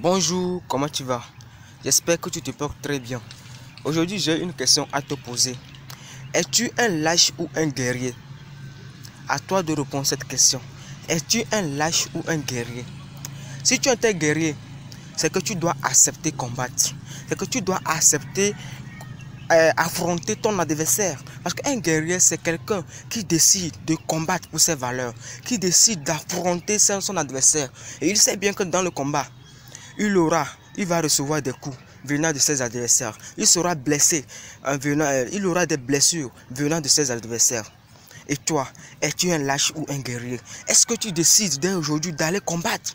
Bonjour, comment tu vas? J'espère que tu te portes très bien. Aujourd'hui, j'ai une question à te poser. Es-tu un lâche ou un guerrier? À toi de répondre à cette question. Es-tu un lâche ou un guerrier? Si tu es un guerrier, c'est que tu dois accepter combattre. C'est que tu dois accepter affronter ton adversaire. Parce qu'un guerrier, c'est quelqu'un qui décide de combattre pour ses valeurs, qui décide d'affronter son adversaire. Et il sait bien que dans le combat, il va recevoir des coups venant de ses adversaires. Il sera blessé, il aura des blessures venant de ses adversaires. Et toi, es-tu un lâche ou un guerrier? Est-ce que tu décides dès aujourd'hui d'aller combattre?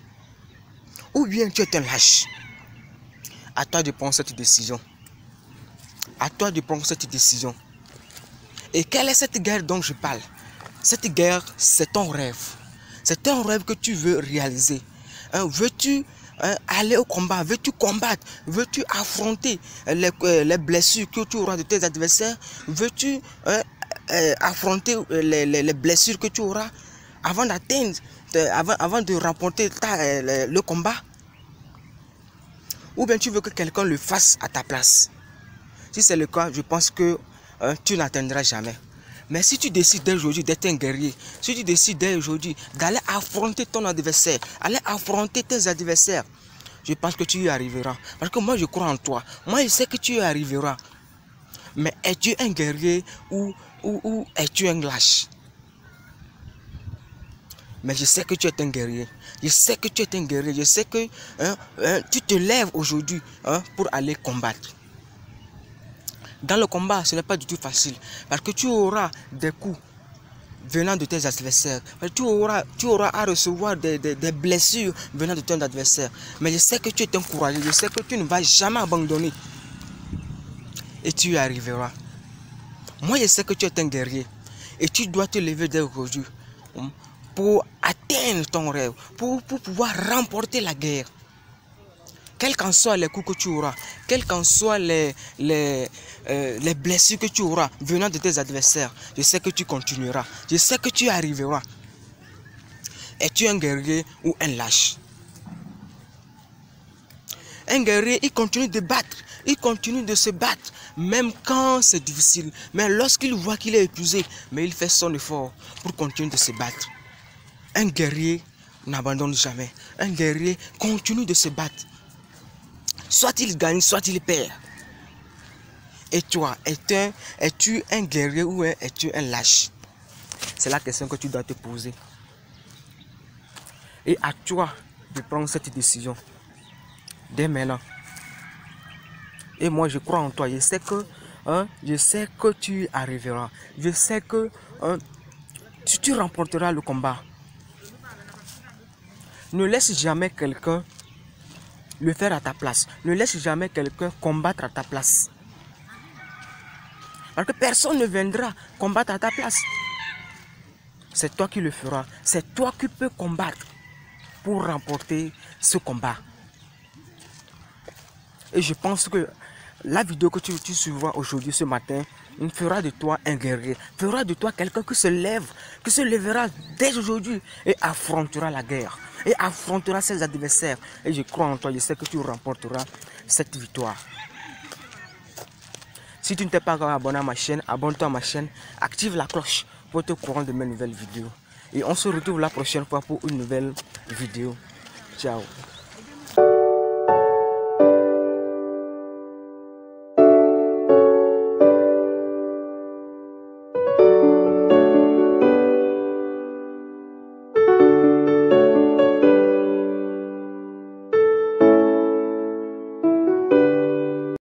Ou bien tu es un lâche? À toi de prendre cette décision. À toi de prendre cette décision. Et quelle est cette guerre dont je parle? Cette guerre, c'est ton rêve. C'est un rêve que tu veux réaliser. Veux-tu aller au combat? Veux-tu combattre? Veux-tu affronter les blessures que tu auras de tes adversaires? Veux-tu affronter les blessures que tu auras avant d'atteindre, avant de remporter le combat? Ou bien tu veux que quelqu'un le fasse à ta place? Si c'est le cas, je pense que tu n'atteindras jamais. Mais si tu décides dès aujourd'hui d'être un guerrier, si tu décides dès aujourd'hui d'aller affronter ton adversaire, aller affronter tes adversaires, je pense que tu y arriveras. Parce que moi, je crois en toi. Moi, je sais que tu y arriveras. Mais es-tu un guerrier ou es-tu un lâche? Mais je sais que tu es un guerrier. Je sais que tu es un guerrier. Je sais que tu te lèves aujourd'hui pour aller combattre. Dans le combat, ce n'est pas du tout facile. Parce que tu auras des coups venant de tes adversaires. Tu auras à recevoir des blessures venant de ton adversaire. Mais je sais que tu es un courageux. Je sais que tu ne vas jamais abandonner. Et tu y arriveras. Moi, je sais que tu es un guerrier. Et tu dois te lever dès aujourd'hui pour atteindre ton rêve. Pour pouvoir remporter la guerre. Quels qu'en soient les coups que tu auras, quelles qu'en soient les blessures que tu auras venant de tes adversaires, je sais que tu continueras. Je sais que tu y arriveras. Es-tu un guerrier ou un lâche? Un guerrier, il continue de battre. Il continue de se battre, même quand c'est difficile. Mais lorsqu'il voit qu'il est épuisé, mais il fait son effort pour continuer de se battre. Un guerrier n'abandonne jamais. Un guerrier continue de se battre. Soit il gagne, soit il perd. Et toi, es-tu un guerrier ou es-tu un lâche? C'est la question que tu dois te poser. Et à toi de prendre cette décision dès maintenant. Et moi, je crois en toi. Je sais que tu arriveras. Je sais que tu remporteras le combat. Ne laisse jamais quelqu'un le faire à ta place. Ne laisse jamais quelqu'un combattre à ta place. Parce que personne ne viendra combattre à ta place. C'est toi qui le feras. C'est toi qui peux combattre pour remporter ce combat. Et je pense que la vidéo que tu suivras aujourd'hui, ce matin, fera de toi un guerrier. Fera de toi quelqu'un qui se lèvera dès aujourd'hui et affrontera la guerre. Et affrontera ses adversaires. Et je crois en toi, je sais que tu remporteras cette victoire. Si tu ne t'es pas encore abonné à ma chaîne, abonne-toi à ma chaîne, active la cloche pour être au courant de mes nouvelles vidéos. Et on se retrouve la prochaine fois pour une nouvelle vidéo. Ciao.